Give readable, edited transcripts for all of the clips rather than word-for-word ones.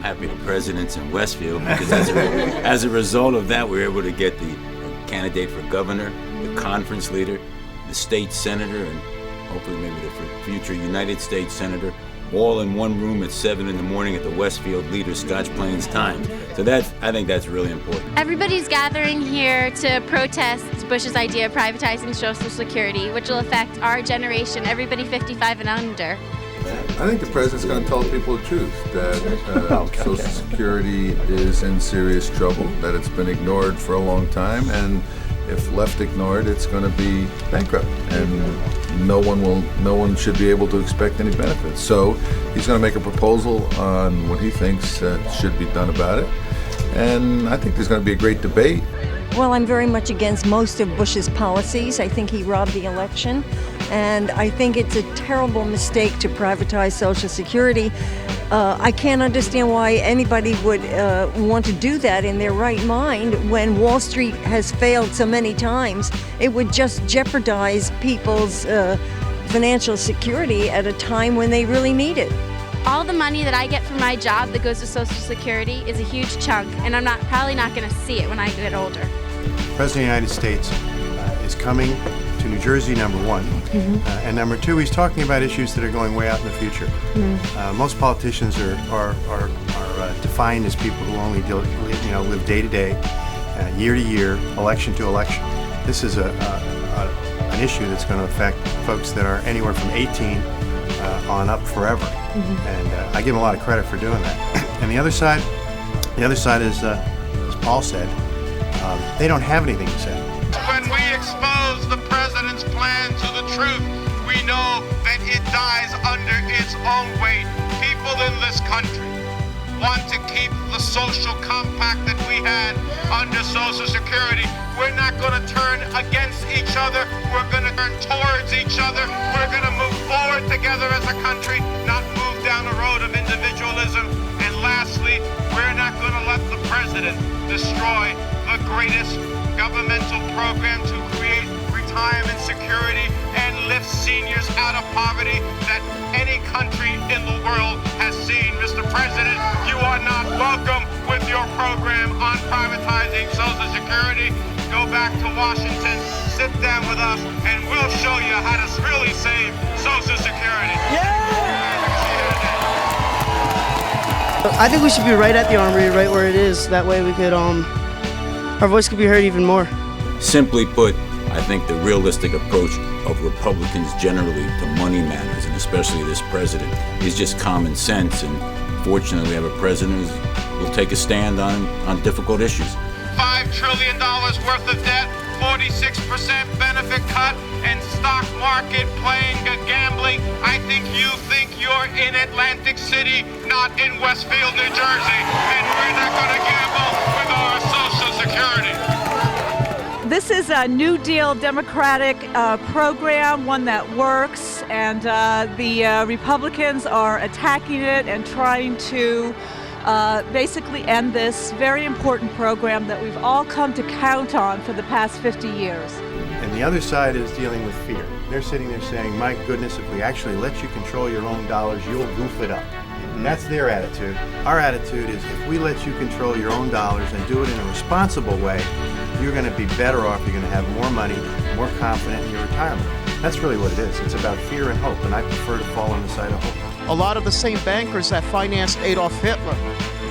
happy the president's in Westfield, because as a result of that, we were able to get the candidate for governor, the conference leader, the state senator, and hopefully maybe the future United States senator, all in one room at 7 in the morning at the Westfield Leaders Scotch Plains Times. So I think that's really important. Everybody's gathering here to protest Bush's idea of privatizing Social Security, which will affect our generation, everybody 55 and under. I think the president's going to tell people the truth, that Social Security is in serious trouble, that it's been ignored for a long time, and if left ignored, it's going to be bankrupt, and no one should be able to expect any benefits. So he's going to make a proposal on what he thinks should be done about it, and I think there's going to be a great debate. Well, I'm very much against most of Bush's policies. I think he robbed the election, and I think it's a terrible mistake to privatize Social Security. I can't understand why anybody would want to do that in their right mind when Wall Street has failed so many times. It would just jeopardize people's financial security at a time when they really need it. All the money that I get from my job that goes to Social Security is a huge chunk, and I'm probably not going to see it when I get older. The President of the United States is coming to New Jersey, number one, and number two, he's talking about issues that are going way out in the future. Most politicians are defined as people who only live day to day, year to year, election to election. This is an issue that's going to affect folks that are anywhere from 18 on up forever, and I give him a lot of credit for doing that. And the other side is, as Paul said, they don't have anything to say. When we expose the president's plan to the truth, we know that it dies under its own weight. People in this country want to keep the social compact that we had under Social Security. We're not going to turn against each other. We're going to turn towards each other. We're going to move forward together as a country, not move down the road of individualism. And lastly, we're not going to let the president destroy the greatest governmental program to create retirement security and lift seniors out of poverty that any country in the world has seen. Mr. President, you are not welcome with your program on privatizing Social Security. Go back to Washington, sit down with us, and we'll show you how to really save Social Security. I think we should be right at the Armory, right where it is. That way we could, our voice could be heard even more. Simply put, I think the realistic approach of Republicans generally to money matters, and especially this president, is just common sense. And fortunately, we have a president who will take a stand on difficult issues. $5 trillion worth of debt, 46% benefit cut, and stock market playing gambling. I think you're in Atlantic City, not in Westfield, New Jersey, and we're not going to gamble with our Social Security. This is a New Deal Democratic program, one that works, and the Republicans are attacking it and trying to basically end this very important program that we've all come to count on for the past 50 years. And the other side is dealing with fear. They're sitting there saying, my goodness, if we actually let you control your own dollars, you'll goof it up. And that's their attitude. Our attitude is, if we let you control your own dollars and do it in a responsible way, you're going to be better off. You're going to have more money, more confident in your retirement. That's really what it is. It's about fear and hope, and I prefer to fall on the side of hope. A lot of the same bankers that financed Adolf Hitler,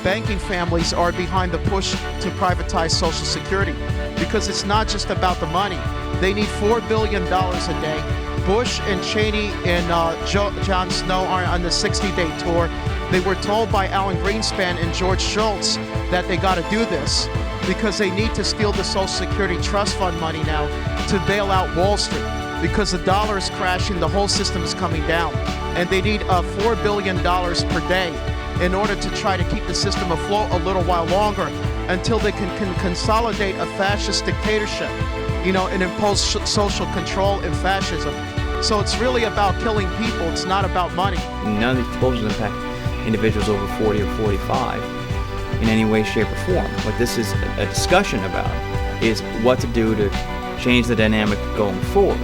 banking families, are behind the push to privatize Social Security, because it's not just about the money. They need $4 billion a day. Bush and Cheney and John Snow are on the 60-day tour. They were told by Alan Greenspan and George Shultz that they got to do this because they need to steal the Social Security Trust Fund money now to bail out Wall Street, because the dollar is crashing, the whole system is coming down, and they need $4 billion per day in order to try to keep the system afloat a little while longer until they can consolidate a fascist dictatorship, and impose social control and fascism. So it's really about killing people. It's not about money. None of these proposals impact individuals over 40 or 45 in any way, shape, or form. What this is a discussion about is what to do to change the dynamic going forward.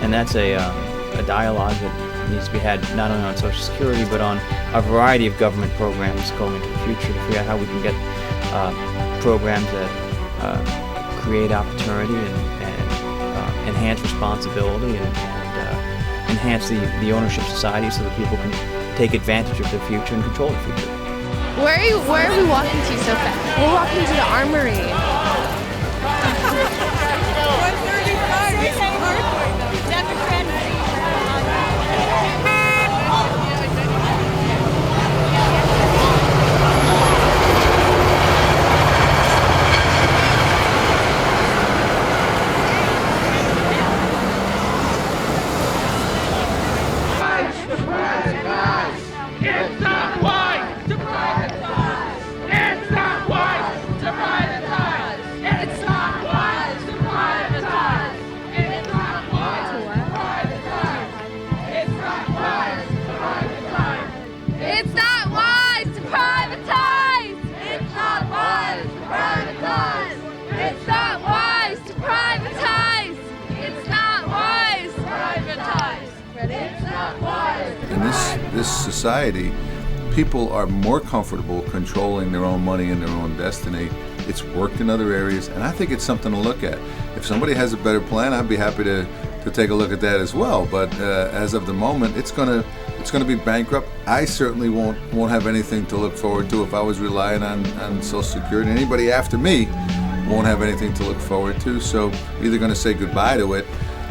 And that's a dialogue that needs to be had not only on Social Security but on a variety of government programs going into the future to figure out how we can get programs that create opportunity and enhance responsibility and enhance the ownership society so that people can take advantage of their future and control their future. Where are we walking to so fast? We're walking to the Armory. In this society, people are more comfortable controlling their own money and their own destiny. It's worked in other areas, and I think it's something to look at. If somebody has a better plan, I'd be happy to take a look at that as well. But as of the moment, it's gonna be bankrupt. I certainly won't have anything to look forward to if I was relying on Social Security. Anybody after me won't have anything to look forward to. So either going to say goodbye to it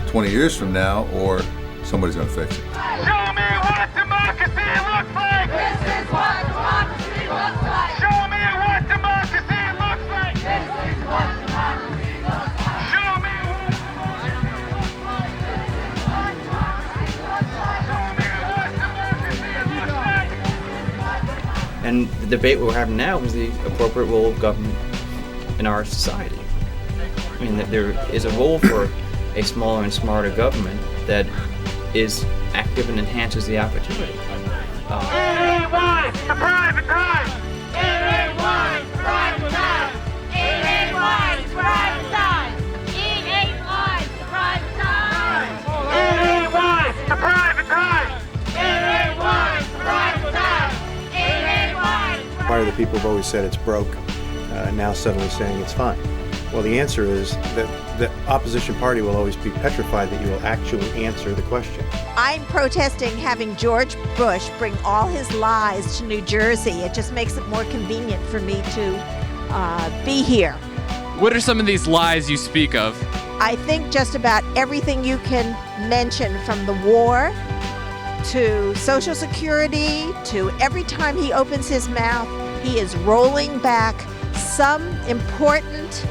20 years from now, or somebody's going to fix it. Show me what democracy looks like! This is what democracy looks like! Show me what democracy looks like! This is what democracy looks like! Show me what democracy looks like! Show me what democracy looks like! And the debate we're having now is the appropriate role of government in our society. I mean, that there is a role for a smaller and smarter government that is active and enhances the opportunity. It ain't wise to privatize! It ain't wise to privatize! It ain't wise to privatize! It ain't wise to privatize! It ain't wise to privatize! It ain't wise to privatize! It ain't wise to Part of the people have always said it's broke, now suddenly saying it's fine. Well, the answer is that the opposition party will always be petrified that you will actually answer the question. I'm protesting having George Bush bring all his lies to New Jersey. It just makes it more convenient for me to be here. What are some of these lies you speak of? I think just about everything you can mention, from the war to Social Security to every time he opens his mouth, he is rolling back some important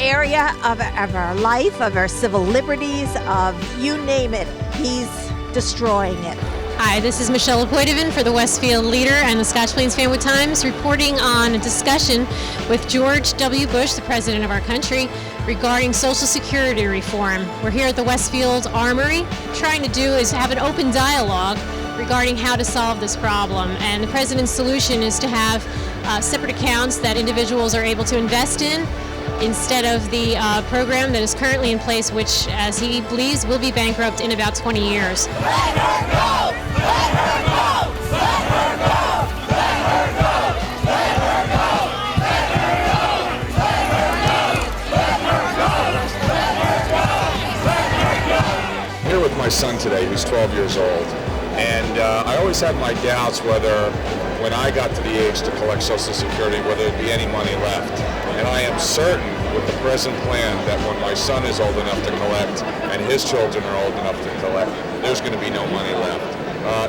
area of our life, of our civil liberties, of you name it, he's destroying it. Hi, this is Michelle Poitevin for the Westfield Leader and the Scotch Plains-Fanwood Times, reporting on a discussion with George W. Bush, the president of our country, regarding Social Security reform. We're here at the Westfield Armory. Trying to do is have an open dialogue regarding how to solve this problem. And the president's solution is to have separate accounts that individuals are able to invest in, instead of the program that is currently in place, which, as he believes, will be bankrupt in about 20 years. Let her go! Let her go! Let her go! Let her go! Let her go! Let her go! Let her go! Let her go! Let her go! I'm here with my son today, who's 12 years old, and I always had my doubts whether, when I got to the age to collect Social Security, whether there'd be any money left. And I am certain with the present plan that when my son is old enough to collect and his children are old enough to collect, there's going to be no money left.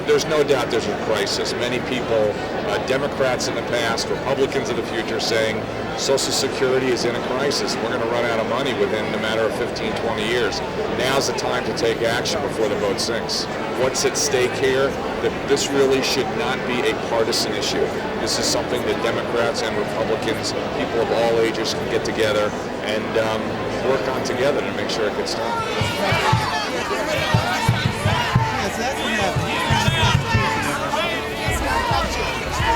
There's no doubt there's a crisis. Many people, Democrats in the past, Republicans of the future, saying Social Security is in a crisis. We're going to run out of money within a matter of 15, 20 years. Now's the time to take action before the boat sinks. What's at stake here? That this really should not be a partisan issue. This is something that Democrats and Republicans, people of all ages, can get together and work on together to make sure it gets done.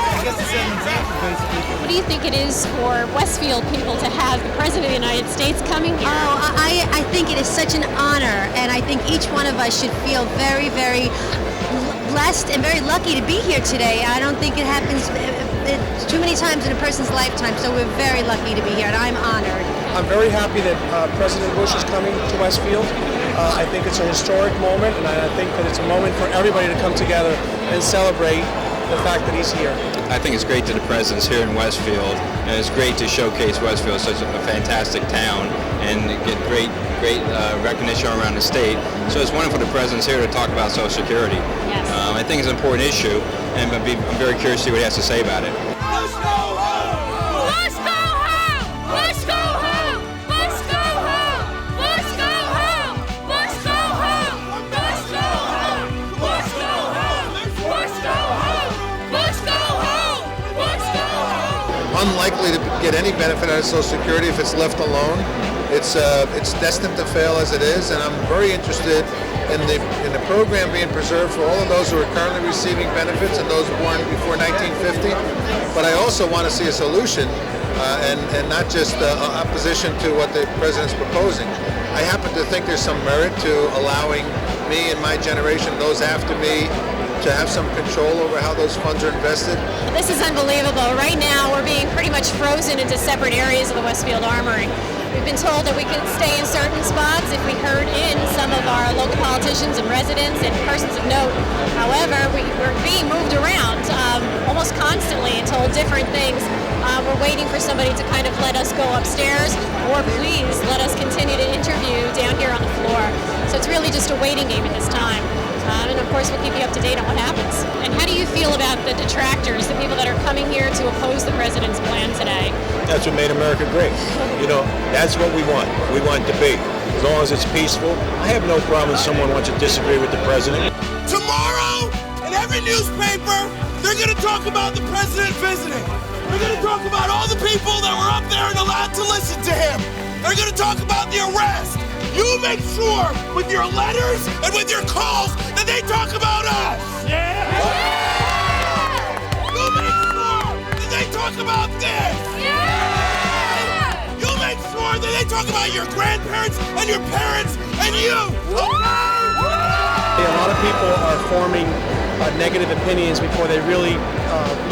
I guess What do you think it is for Westfield people to have the President of the United States coming here? Oh, I think it is such an honor, and I think each one of us should feel very, very blessed and very lucky to be here today. I don't think it happens too many times in a person's lifetime, so we're very lucky to be here, and I'm honored. I'm very happy that President Bush is coming to Westfield. I think it's a historic moment, and I think that it's a moment for everybody to come together and celebrate the fact that he's here. I think it's great that the president's here in Westfield, and it's great to showcase Westfield, such a fantastic town, and get great recognition around the state. So it's wonderful the president's here to talk about Social Security. Yes. I think it's an important issue, and I'm very curious to see what he has to say about it. Let's go home! Let's go home! Let's go home! Let's go home! Let's go home! Let's go home! Let's go home! Let's go home! Let's go home! Let's go home! Let's go home! Unlikely to get any benefit out of Social Security if it's left alone. It's destined to fail as it is, and I'm very interested in the program being preserved for all of those who are currently receiving benefits and those born before 1950. But I also want to see a solution and not just opposition to what the president's proposing. I happen to think there's some merit to allowing me and my generation, those after me, to have some control over how those funds are invested. This is unbelievable. Right now, we're being pretty much frozen into separate areas of the Westfield Armory. We've been told that we could stay in certain spots if we herd in some of our local politicians and residents and persons of note. However, we're being moved around almost constantly and told different things. We're waiting for somebody to kind of let us go upstairs, or please let us continue to interview down here on the floor. So it's really just a waiting game at this time. And of course, we'll keep you up to date on what happens. And how do you feel about the detractors, the people that are coming here to oppose the president's plan today? That's what made America great. You know, that's what we want. We want debate. As long as it's peaceful, I have no problem if someone wants to disagree with the president. Tomorrow, in every newspaper, they're going to talk about the president visiting. They're going to talk about all the people that were up there and allowed to listen to him. They're going to talk about the arrest. You make sure with your letters and with your calls that they talk about us. Yeah. You make sure that they talk about this. Yeah. You make sure that they talk about your grandparents and your parents and you. A lot of people are forming negative opinions before they really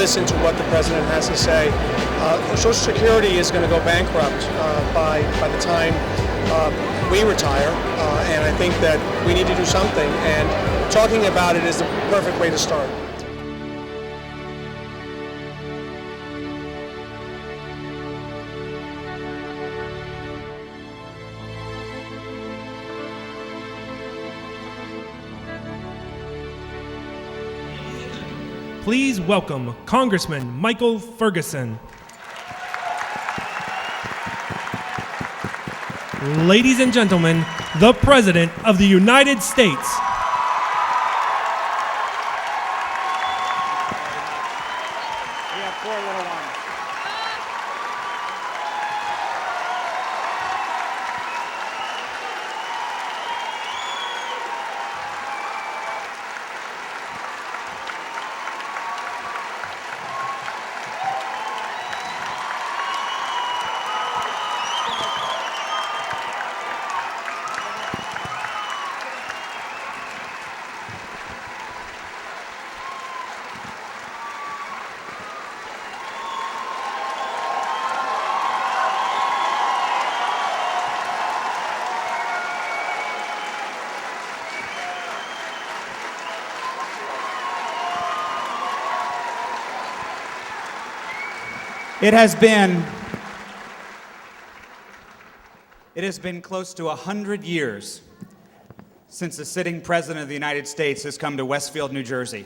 listen to what the president has to say. Social Security is going to go bankrupt by the time we retire, and I think that we need to do something, and talking about it is the perfect way to start. Please welcome Congressman Michael Ferguson. Ladies and gentlemen, the President of the United States. We have 4 little ones. It has been close to 100 years since the sitting President of the United States has come to Westfield, New Jersey.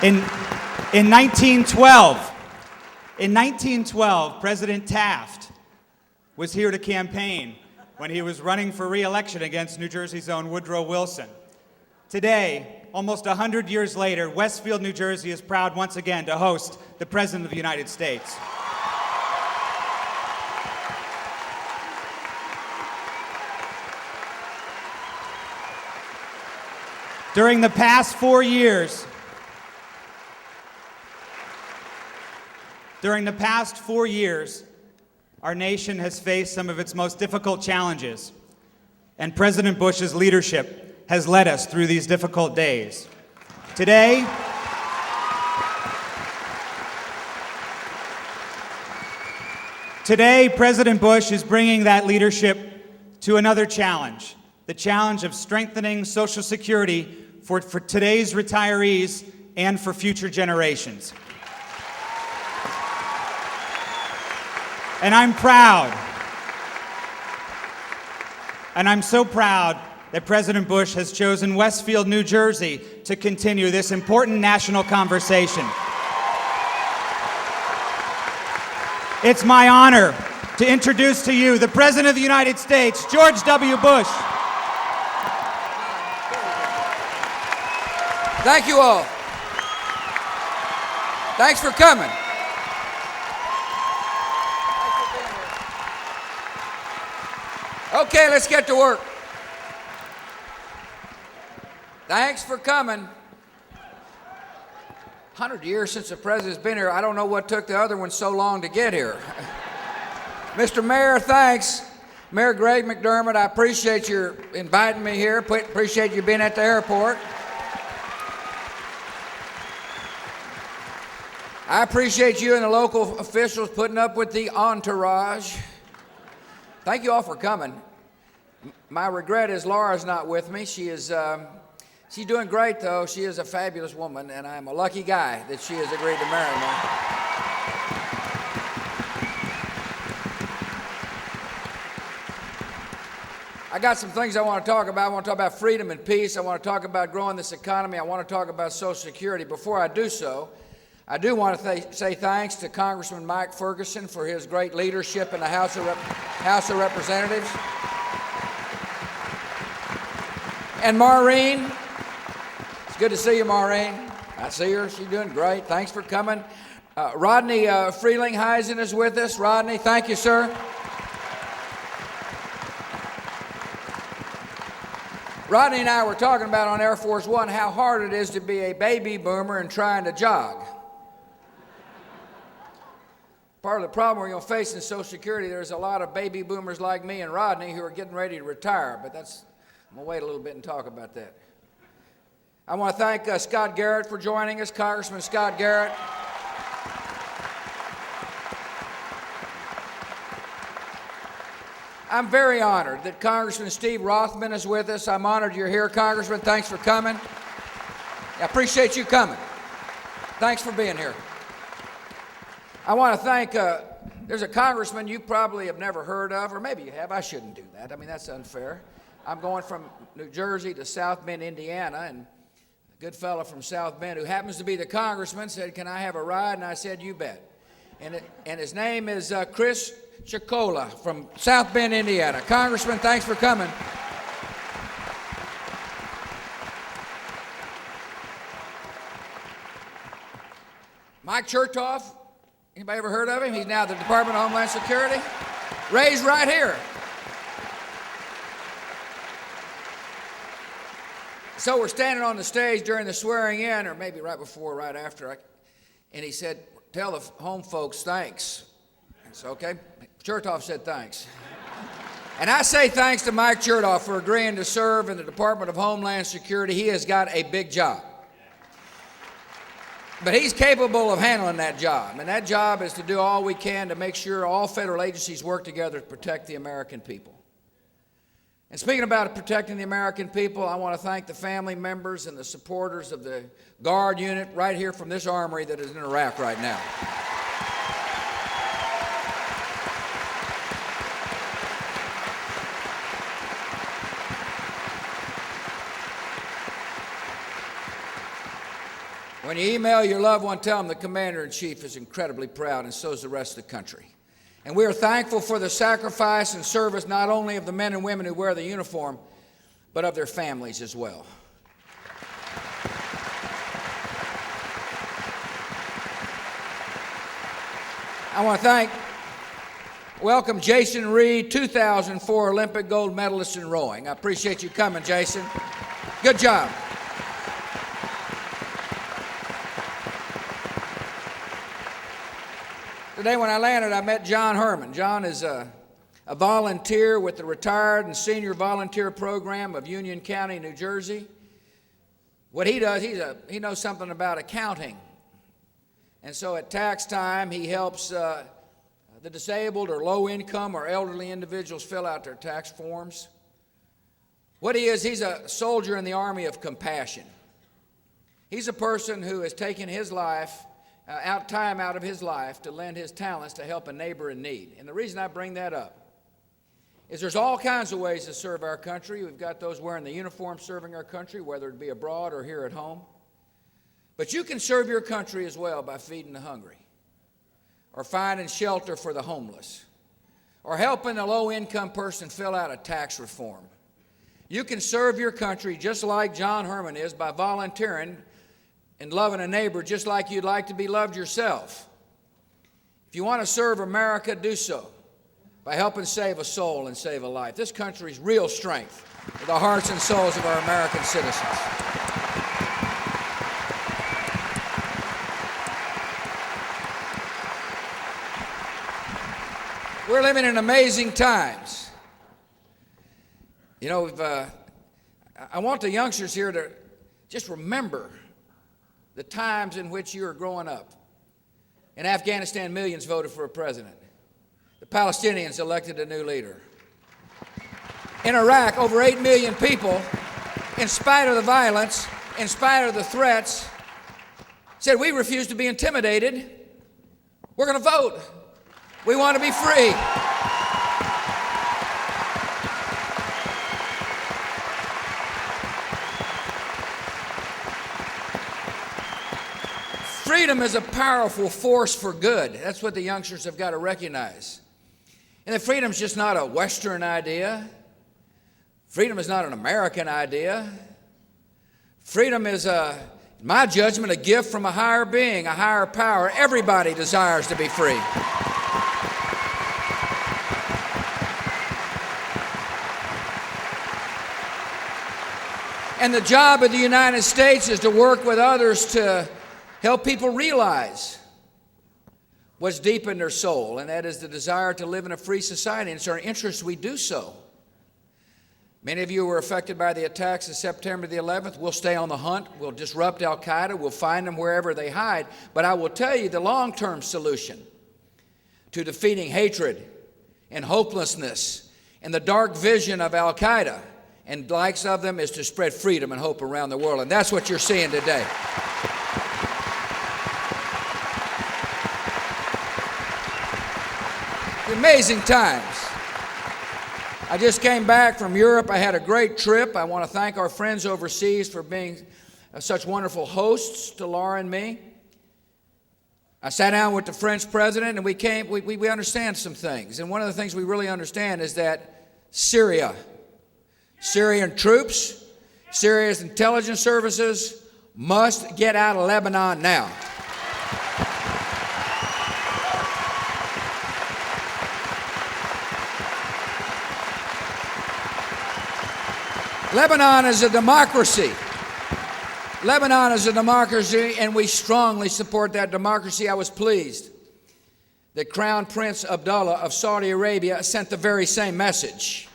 In 1912, President Taft was here to campaign when he was running for re-election against New Jersey's own Woodrow Wilson. Today, almost 100 years later, Westfield, New Jersey is proud once again to host the President of the United States. During the past 4 years, our nation has faced some of its most difficult challenges, and President Bush's leadership has led us through these difficult days. Today, President Bush is bringing that leadership to another challenge, the challenge of strengthening Social Security for today's retirees and for future generations. And I'm proud, and I'm so proud that President Bush has chosen Westfield, New Jersey to continue this important national conversation. It's my honor to introduce to you the President of the United States, George W. Bush. Thank you all. Thanks for coming. Okay, let's get to work. Thanks for coming. 100 years since the president's been here. I don't know what took the other one so long to get here. Mr. Mayor, thanks. Mayor Greg McDermott, I appreciate your inviting me here. Appreciate you being at the airport. I appreciate you and the local officials putting up with the entourage. Thank you all for coming. My regret is Laura's not with me. She's doing great, though. She is a fabulous woman, and I'm a lucky guy that she has agreed to marry me. I got some things I want to talk about. I want to talk about freedom and peace. I want to talk about growing this economy. I want to talk about Social Security. Before I do so, I do want to say thanks to Congressman Mike Ferguson for his great leadership in the House of Representatives. And Maureen, it's good to see you, Maureen. I see her. She's doing great. Thanks for coming. Rodney Freeling-Heisen is with us. Rodney, thank you, sir. Rodney and I were talking about on Air Force One how hard it is to be a baby boomer and trying to jog. Part of the problem we're going to face in Social Security, there's a lot of baby boomers like me and Rodney who are getting ready to retire, but I'm going to wait a little bit and talk about that. I want to thank Scott Garrett for joining us, Congressman Scott Garrett. I'm very honored that Congressman Steve Rothman is with us. I'm honored you're here, Congressman. Thanks for coming. I appreciate you coming. Thanks for being here. I want to thank, there's a congressman you probably have never heard of, or maybe you have. I shouldn't do that. I mean, that's unfair. I'm going from New Jersey to South Bend, Indiana, and a good fellow from South Bend who happens to be the congressman said, "Can I have a ride?" And I said, "You bet." And his name is Chris Chicola from South Bend, Indiana. Congressman, thanks for coming. Mike Chertoff, anybody ever heard of him? He's now the Department of Homeland Security. Raised right here. So we're standing on the stage during the swearing in, or maybe right before, right after, and he said, "Tell the home folks thanks." It's okay. Chertoff said thanks. And I say thanks to Mike Chertoff for agreeing to serve in the Department of Homeland Security. He has got a big job. But he's capable of handling that job, and that job is to do all we can to make sure all federal agencies work together to protect the American people. And speaking about protecting the American people, I want to thank the family members and the supporters of the Guard unit right here from this armory that is in Iraq right now. When you email your loved one, tell them the Commander-in-Chief is incredibly proud, and so is the rest of the country. And we are thankful for the sacrifice and service not only of the men and women who wear the uniform, but of their families as well. I want to welcome Jason Reed, 2004 Olympic gold medalist in rowing. I appreciate you coming, Jason. Good job. Today when I landed, I met John Herman. John is a volunteer with the Retired and Senior Volunteer Program of Union County, New Jersey. What he does, he knows something about accounting. And so at tax time, he helps the disabled or low income or elderly individuals fill out their tax forms. What he is, he's a soldier in the army of compassion. He's a person who has taken his life, time out of his life to lend his talents to help a neighbor in need. And the reason I bring that up is there's all kinds of ways to serve our country. We've got those wearing the uniform serving our country, whether it be abroad or here at home. But you can serve your country as well by feeding the hungry, or finding shelter for the homeless, or helping a low-income person fill out a tax reform. You can serve your country just like John Herman is by volunteering and loving a neighbor just like you'd like to be loved yourself. If you want to serve America, do so by helping save a soul and save a life. This country's real strength are the hearts and souls of our American citizens. We're living in amazing times. You know, I want the youngsters here to just remember the times in which you were growing up. In Afghanistan, millions voted for a president. The Palestinians elected a new leader. In Iraq, over 8 million people, in spite of the violence, in spite of the threats, said, we refuse to be intimidated. We're going to vote. We want to be free. Freedom is a powerful force for good. That's what the youngsters have got to recognize. And that freedom's just not a Western idea. Freedom is not an American idea. Freedom is, in my judgment, a gift from a higher being, a higher power. Everybody desires to be free. And the job of the United States is to work with others to help people realize what's deep in their soul, and that is the desire to live in a free society. And it's our interest we do so. Many of you were affected by the attacks of September the 11th. We'll stay on the hunt. We'll disrupt al-Qaeda. We'll find them wherever they hide. But I will tell you the long-term solution to defeating hatred and hopelessness and the dark vision of al-Qaeda and the likes of them is to spread freedom and hope around the world. And that's what you're seeing today. Amazing times. I just came back from Europe. I had a great trip. I want to thank our friends overseas for being such wonderful hosts to Laura and me. I sat down with the French president and we understand some things. And one of the things we really understand is that Syrian troops, Syria's intelligence services must get out of Lebanon now. Lebanon is a democracy. Lebanon is a democracy, and we strongly support that democracy. I was pleased that Crown Prince Abdullah of Saudi Arabia sent the very same message.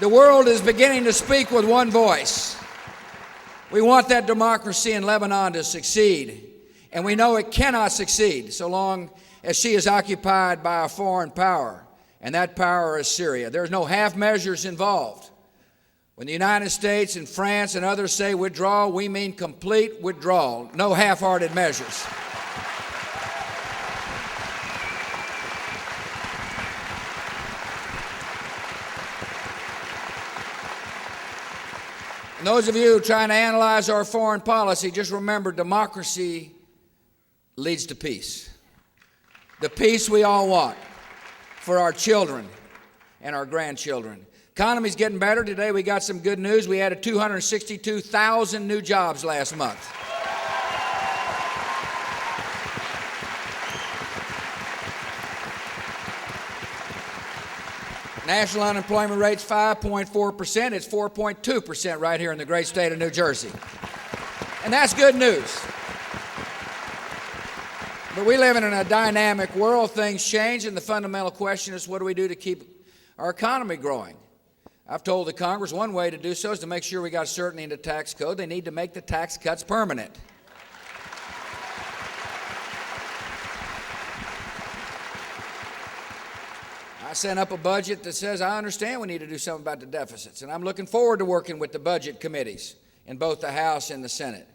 The world is beginning to speak with one voice. We want that democracy in Lebanon to succeed, and we know it cannot succeed so long as she is occupied by a foreign power, and that power is Syria. There's no half measures involved. When the United States and France and others say withdraw, we mean complete withdrawal, no half-hearted measures. And those of you trying to analyze our foreign policy, just remember democracy leads to peace. The peace we all want for our children and our grandchildren. Economy's getting better. Today we got some good news. We added 262,000 new jobs last month. National unemployment rate's 5.4%. It's 4.2% right here in the great state of New Jersey. And that's good news. But we live in a dynamic world. Things change, and the fundamental question is, what do we do to keep our economy growing? I've told the Congress one way to do so is to make sure we got certainty in the tax code. They need to make the tax cuts permanent. I sent up a budget that says I understand we need to do something about the deficits, and I'm looking forward to working with the budget committees in both the House and the Senate.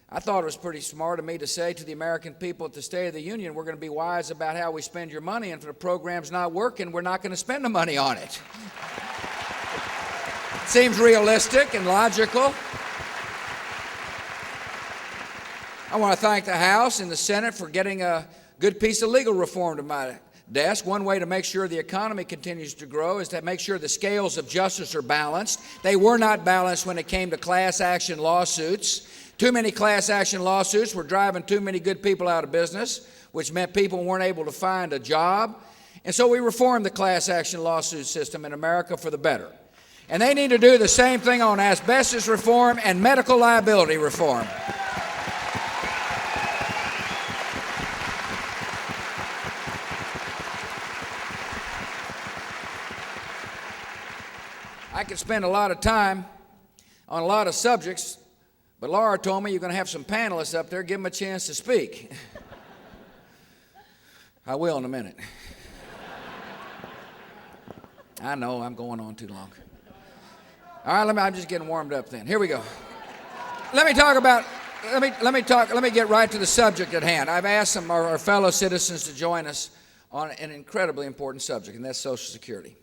I thought it was pretty smart of me to say to the American people at the State of the Union, we're going to be wise about how we spend your money, and if the program's not working, we're not going to spend the money on it. Seems realistic and logical. I want to thank the House and the Senate for getting a good piece of legal reform to my desk. One way to make sure the economy continues to grow is to make sure the scales of justice are balanced. They were not balanced when it came to class action lawsuits. Too many class action lawsuits were driving too many good people out of business, which meant people weren't able to find a job. And so we reformed the class action lawsuit system in America for the better. And they need to do the same thing on asbestos reform and medical liability reform. I could spend a lot of time on a lot of subjects, but Laura told me you're going to have some panelists up there. Give them a chance to speak. I will in a minute. I know I'm going on too long. All right, I'm just getting warmed up then. Here we go. Let me get right to the subject at hand. I've asked some of our fellow citizens to join us on an incredibly important subject, and that's Social Security.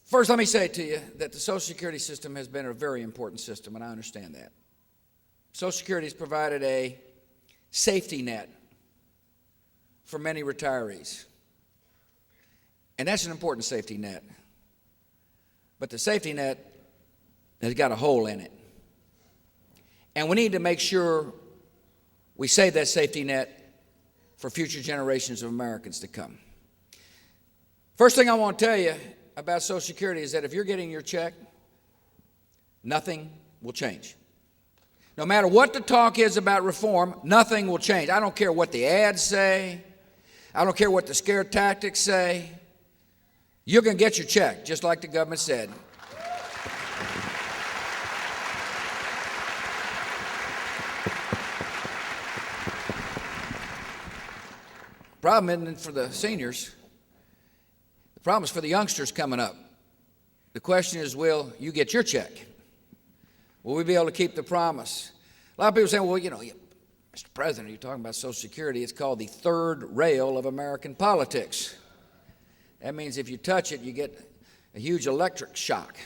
First, let me say to you that the Social Security system has been a very important system, and I understand that. Social Security has provided a safety net for many retirees, and that's an important safety net. But the safety net has got a hole in it, and we need to make sure we save that safety net for future generations of Americans to come. First thing I want to tell you about Social Security is that if you're getting your check, nothing will change. No matter what the talk is about reform, nothing will change. I don't care what the ads say. I don't care what the scare tactics say. You're going to get your check, just like the government said. Problem isn't for the seniors. The problem is for the youngsters coming up. The question is, will you get your check? Will we be able to keep the promise? A lot of people say, well, you know, Mr. President, you're talking about Social Security. It's called the third rail of American politics. That means if you touch it, you get a huge electric shock.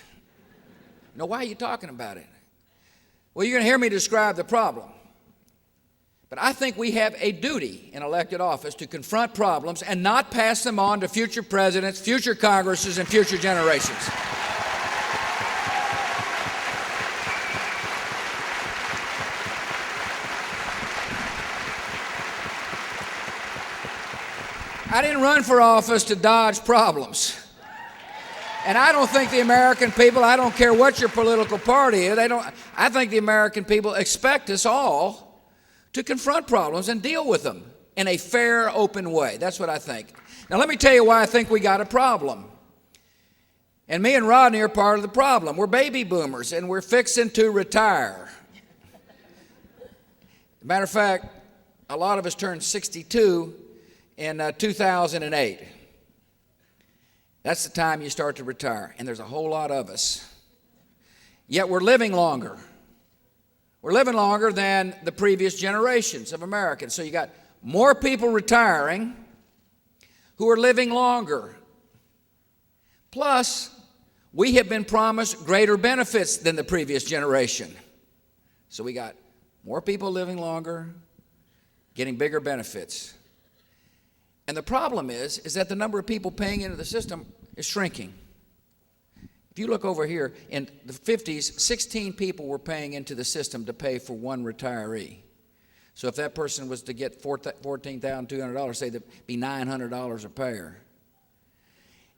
Now, why are you talking about it? Well, you're going to hear me describe the problem. But I think we have a duty in elected office to confront problems and not pass them on to future presidents, future Congresses, and future generations. I didn't run for office to dodge problems. And I don't think the American people, I don't care what your political party is, I think the American people expect us all to confront problems and deal with them in a fair, open way. That's what I think. Now, let me tell you why I think we got a problem. And me and Rodney are part of the problem. We're baby boomers, and we're fixing to retire. Matter of fact, a lot of us turned 62 in 2008. That's the time you start to retire, and there's a whole lot of us. Yet we're living longer. We're living longer than the previous generations of Americans. So you got more people retiring who are living longer. Plus, we have been promised greater benefits than the previous generation. So we got more people living longer, getting bigger benefits. And the problem is that the number of people paying into the system is shrinking. If you look over here, in the 50s, 16 people were paying into the system to pay for one retiree. So if that person was to get $14,200, say that'd be $900 a payer.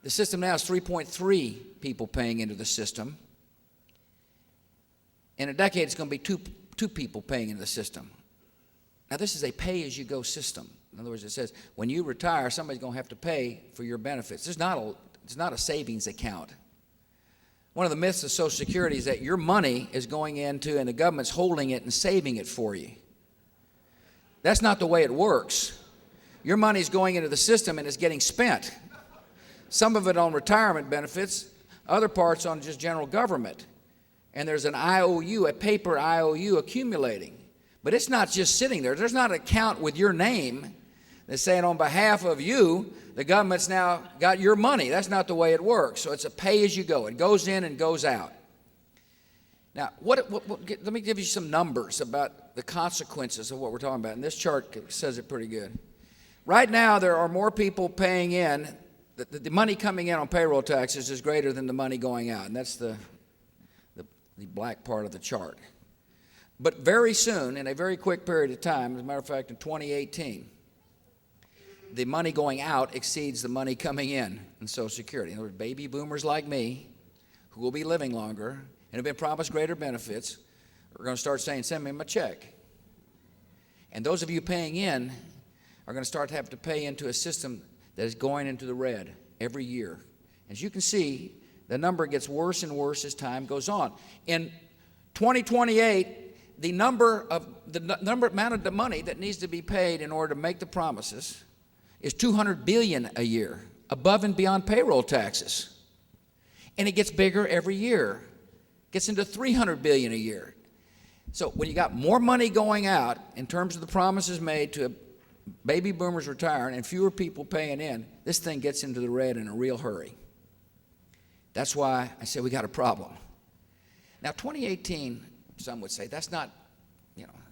The system now is 3.3 people paying into the system. In a decade, it's going to be two people paying into the system. Now, this is a pay-as-you-go system. In other words, it says when you retire, somebody's going to have to pay for your benefits. It's not a savings account. One of the myths of Social Security is that your money is going into, and the government's holding it and saving it for you. That's not the way it works. Your money's going into the system and it's getting spent. Some of it on retirement benefits, other parts on just general government. And there's an IOU, a paper IOU accumulating. But it's not just sitting there. There's not an account with your name that's saying on behalf of you, the government's now got your money. That's not the way it works. So it's a pay-as-you-go. It goes in and goes out. Now, let me give you some numbers about the consequences of what we're talking about. And this chart says it pretty good. Right now, there are more people paying in. The money coming in on payroll taxes is greater than the money going out. And that's the black part of the chart. But very soon, in a very quick period of time, as a matter of fact, in 2018, the money going out exceeds the money coming in Social Security. In other words, baby boomers like me, who will be living longer and have been promised greater benefits, are going to start saying, send me my check. And those of you paying in are going to start to have to pay into a system that is going into the red every year. As you can see, the number gets worse and worse as time goes on. In 2028, the amount of the money that needs to be paid in order to make the promises is $200 billion a year, above and beyond payroll taxes. And it gets bigger every year. Gets into $300 billion a year. So when you got more money going out in terms of the promises made to baby boomers retiring and fewer people paying in, this thing gets into the red in a real hurry. That's why I say we got a problem. Now, 2018, some would say, that's not,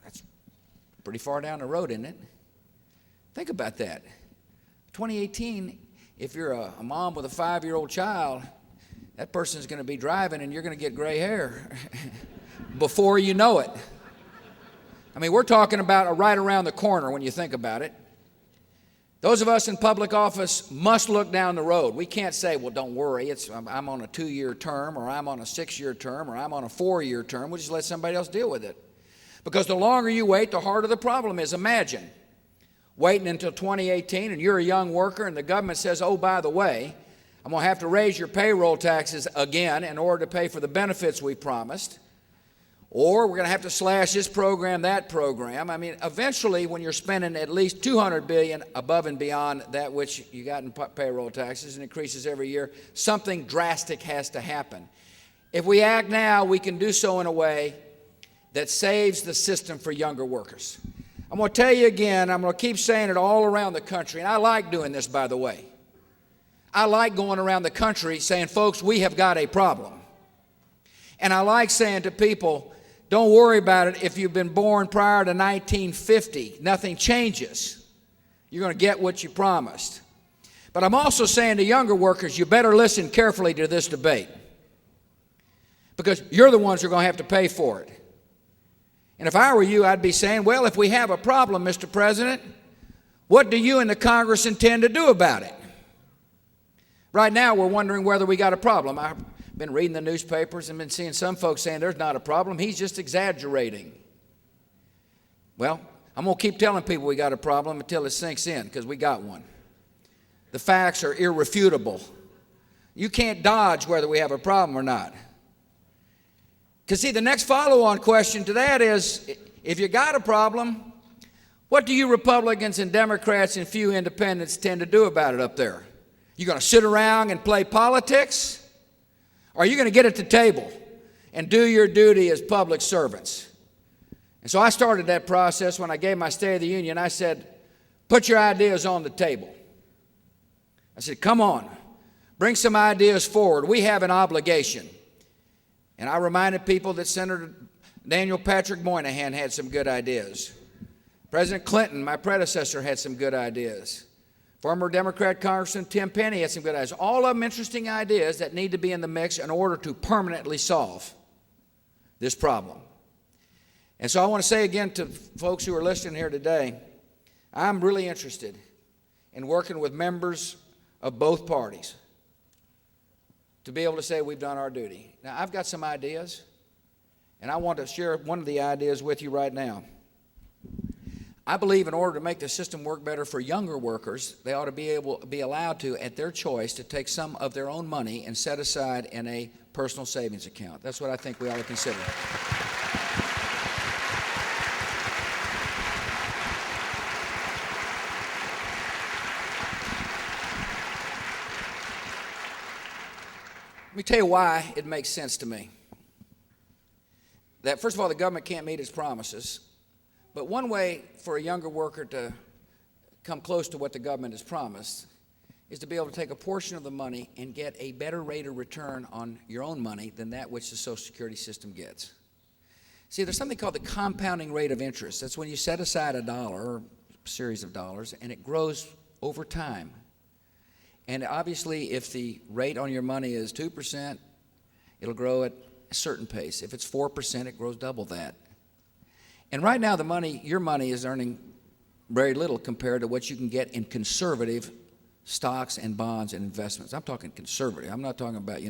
that's pretty far down the road, isn't it? Think about that. 2018, if you're a mom with a 5-year-old child, that person's going to be driving and you're going to get gray hair before you know it. I mean, we're talking about right around the corner when you think about it. Those of us in public office must look down the road. We can't say, well, don't worry, I'm on a 2-year term, or I'm on a 6-year term, or I'm on a 4-year term. We'll just let somebody else deal with it. Because the longer you wait, the harder the problem is. Imagine waiting until 2018 and you're a young worker and the government says, oh, by the way, I'm going to have to raise your payroll taxes again in order to pay for the benefits we promised. Or we're going to have to slash this program, that program. I mean, eventually, when you're spending at least $200 billion above and beyond that which you got in payroll taxes and increases every year, something drastic has to happen. If we act now, we can do so in a way that saves the system for younger workers. I'm going to tell you again, I'm going to keep saying it all around the country, and I like doing this, by the way. I like going around the country saying, folks, we have got a problem. And I like saying to people, don't worry about it if you've been born prior to 1950. Nothing changes. You're going to get what you promised. But I'm also saying to younger workers, you better listen carefully to this debate. Because you're the ones who are going to have to pay for it. And if I were you, I'd be saying, well, if we have a problem, Mr. President, what do you and the Congress intend to do about it? Right now, we're wondering whether we got a problem. I've been reading the newspapers and been seeing some folks saying there's not a problem. He's just exaggerating. Well, I'm going to keep telling people we got a problem until it sinks in, because we got one. The facts are irrefutable. You can't dodge whether we have a problem or not. Because, see, the next follow-on question to that is, if you got a problem, what do you Republicans and Democrats and few independents tend to do about it up there? You going to sit around and play politics? Or are you going to get at the table and do your duty as public servants? And so I started that process when I gave my State of the Union. I said, put your ideas on the table. I said, come on, bring some ideas forward. We have an obligation. And I reminded people that Senator Daniel Patrick Moynihan had some good ideas. President Clinton, my predecessor, had some good ideas. Former Democrat Congressman Tim Penny had some good ideas. All of them interesting ideas that need to be in the mix in order to permanently solve this problem. And so I want to say again to folks who are listening here today, I'm really interested in working with members of both parties to be able to say we've done our duty. Now, I've got some ideas, and I want to share one of the ideas with you right now. I believe in order to make the system work better for younger workers, they ought to be allowed to, at their choice, to take some of their own money and set aside in a personal savings account. That's what I think we ought to consider. Let me tell you why it makes sense to me. That, first of all, the government can't meet its promises. But one way for a younger worker to come close to what the government has promised is to be able to take a portion of the money and get a better rate of return on your own money than that which the Social Security system gets. See, there's something called the compounding rate of interest. That's when you set aside $1 or a series of dollars, and it grows over time. And obviously, if the rate on your money is 2%, it'll grow at a certain pace. If it's 4%, it grows double that. And right now, your money is earning very little compared to what you can get in conservative stocks and bonds and investments. I'm talking conservative. I'm not talking about,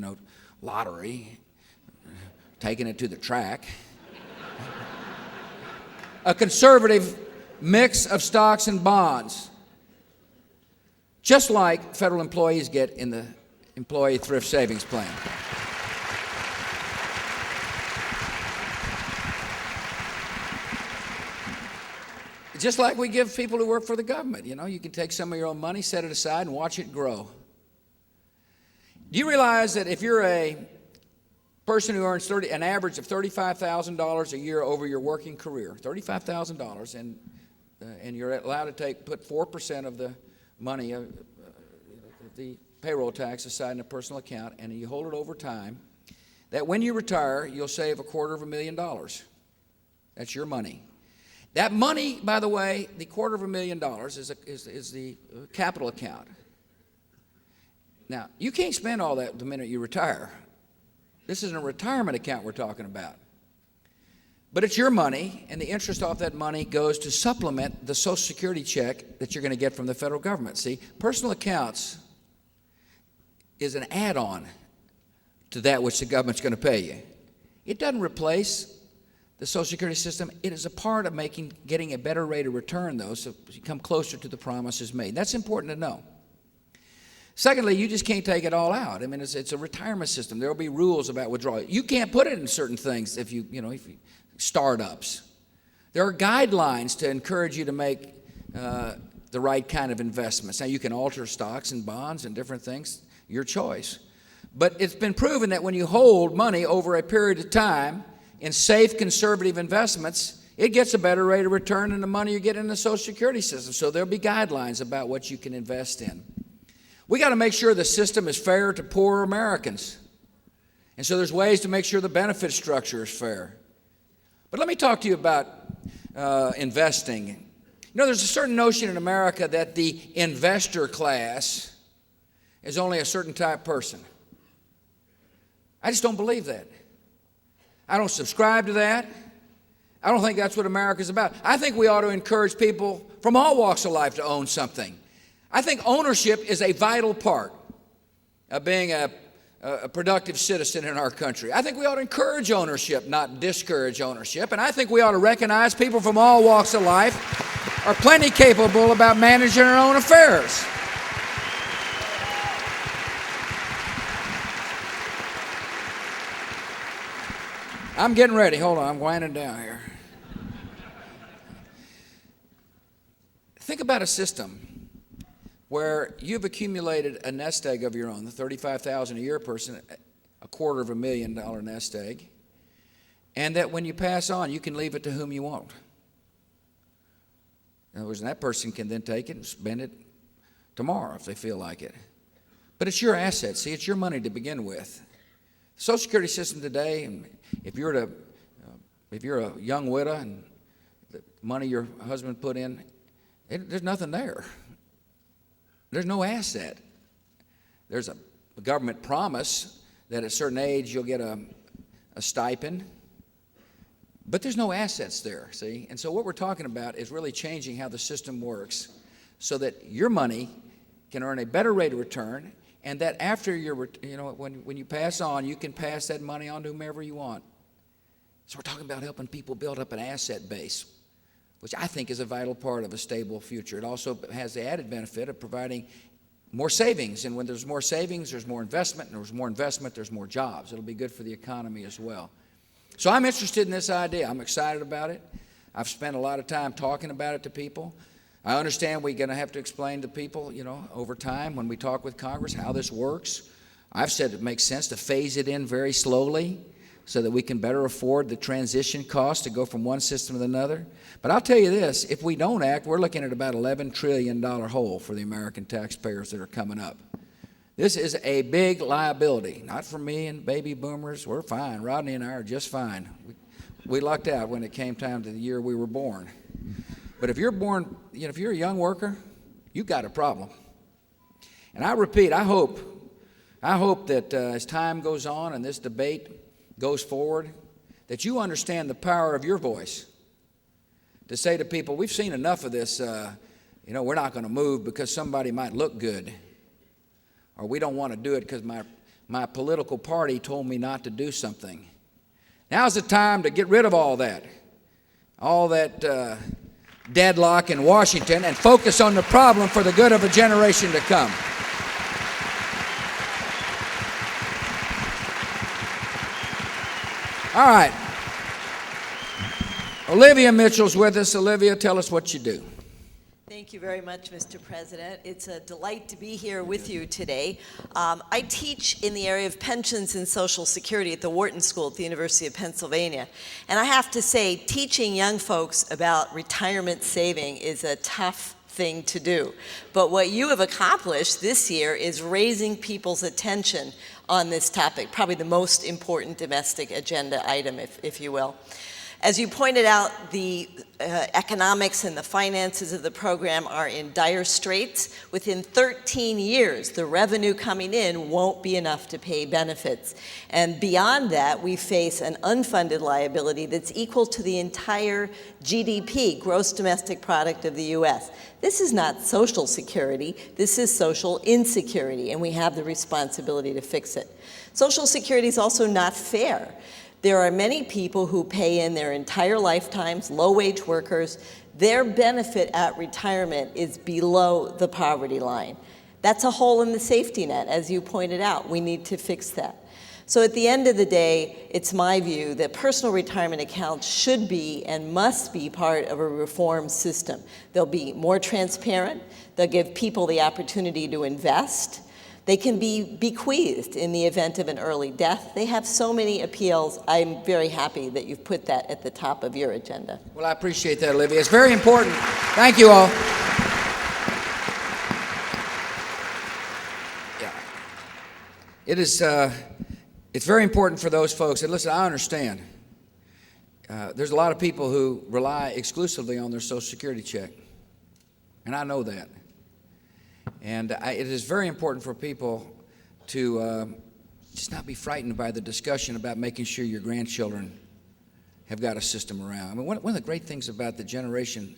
lottery, taking it to the track. A conservative mix of stocks and bonds, just like federal employees get in the Employee Thrift Savings Plan. Just like we give people who work for the government. You can take some of your own money, set it aside, and watch it grow. Do you realize that if you're a person who earns an average of $35,000 a year over your working career, $35,000, and you're allowed to put 4% of the money, the payroll tax aside in a personal account, and you hold it over time, that when you retire, you'll save $250,000. That's your money. That money, by the way, the $250,000 is the capital account. Now, you can't spend all that the minute you retire. This isn't a retirement account we're talking about. But it's your money, and the interest off that money goes to supplement the Social Security check that you're going to get from the federal government. See, personal accounts is an add-on to that which the government's going to pay you. It doesn't replace the Social Security system. It is a part of getting a better rate of return, though, so you come closer to the promises made. That's important to know. Secondly, you just can't take it all out. I mean, it's a retirement system. There will be rules about withdrawal. You can't put it in certain things if you startups. There are guidelines to encourage you to make the right kind of investments. Now, you can alter stocks and bonds and different things, your choice. But it's been proven that when you hold money over a period of time in safe, conservative investments, it gets a better rate of return than the money you get in the Social Security system. So there'll be guidelines about what you can invest in. We got to make sure the system is fair to poor Americans. And so there's ways to make sure the benefit structure is fair. But let me talk to you about investing. There's a certain notion in America that the investor class is only a certain type of person. I just don't believe that. I don't subscribe to that. I don't think that's what America's about. I think we ought to encourage people from all walks of life to own something. I think ownership is a vital part of being a productive citizen in our country. I think we ought to encourage ownership, not discourage ownership. And I think we ought to recognize people from all walks of life are plenty capable about managing their own affairs. I'm getting ready. Hold on, I'm winding down here. Think about a system where you've accumulated a nest egg of your own, the $35,000 a year person, $250,000 nest egg, and that when you pass on, you can leave it to whom you want. In other words, that person can then take it and spend it tomorrow if they feel like it. But it's your asset. See, it's your money to begin with. The Social Security system today, and if you're a young widow and the money your husband put in, there's nothing there. There's no asset. There's a government promise that at a certain age you'll get a stipend, but there's no assets there, see? And so what we're talking about is really changing how the system works so that your money can earn a better rate of return, and that after when you pass on, you can pass that money on to whomever you want. So we're talking about helping people build up an asset base which I think is a vital part of a stable future. It also has the added benefit of providing more savings, and when there's more savings, there's more investment, and there's more investment, there's more jobs. It'll be good for the economy as well. So I'm interested in this idea. I'm excited about it. I've spent a lot of time talking about it to people. I understand we're going to have to explain to people, over time when we talk with Congress how this works. I've said it makes sense to phase it in very slowly so that we can better afford the transition cost to go from one system to another. But I'll tell you this, if we don't act, we're looking at about $11 trillion hole for the American taxpayers that are coming up. This is a big liability, not for me and baby boomers. We're fine. Rodney and I are just fine. We lucked out when it came time to the year we were born. But if you're born, if you're a young worker, you've got a problem. And I repeat, I hope that as time goes on and this debate goes forward, that you understand the power of your voice to say to people, we've seen enough of this, we're not going to move because somebody might look good, or we don't want to do it because my political party told me not to do something. Now's the time to get rid of all that deadlock in Washington and focus on the problem for the good of a generation to come. All right. Olivia Mitchell's with us. Olivia, tell us what you do. Thank you very much, Mr. President. It's a delight to be here with you today. I teach in the area of pensions and Social Security at the Wharton School at the University of Pennsylvania. And I have to say, teaching young folks about retirement saving is a tough thing to do. But what you have accomplished this year is raising people's attention on this topic, probably the most important domestic agenda item, if you will. As you pointed out, the economics and the finances of the program are in dire straits. Within 13 years, the revenue coming in won't be enough to pay benefits. And beyond that, we face an unfunded liability that's equal to the entire GDP, gross domestic product of the U.S. This is not Social Security, this is social insecurity, and we have the responsibility to fix it. Social Security is also not fair. There are many people who pay in their entire lifetimes, low-wage workers. Their benefit at retirement is below the poverty line. That's a hole in the safety net, as you pointed out. We need to fix that. So at the end of the day, it's my view that personal retirement accounts should be and must be part of a reform system. They'll be more transparent. They'll give people the opportunity to invest. They can be bequeathed in the event of an early death. They have so many appeals. I'm very happy that you've put that at the top of your agenda. Well, I appreciate that, Olivia. It's very important. Thank you all. Yeah. It's very important for those folks. And listen, I understand. There's a lot of people who rely exclusively on their Social Security check. And I know that. And it is very important for people to just not be frightened by the discussion about making sure your grandchildren have got a system around. I mean, one of the great things about the generation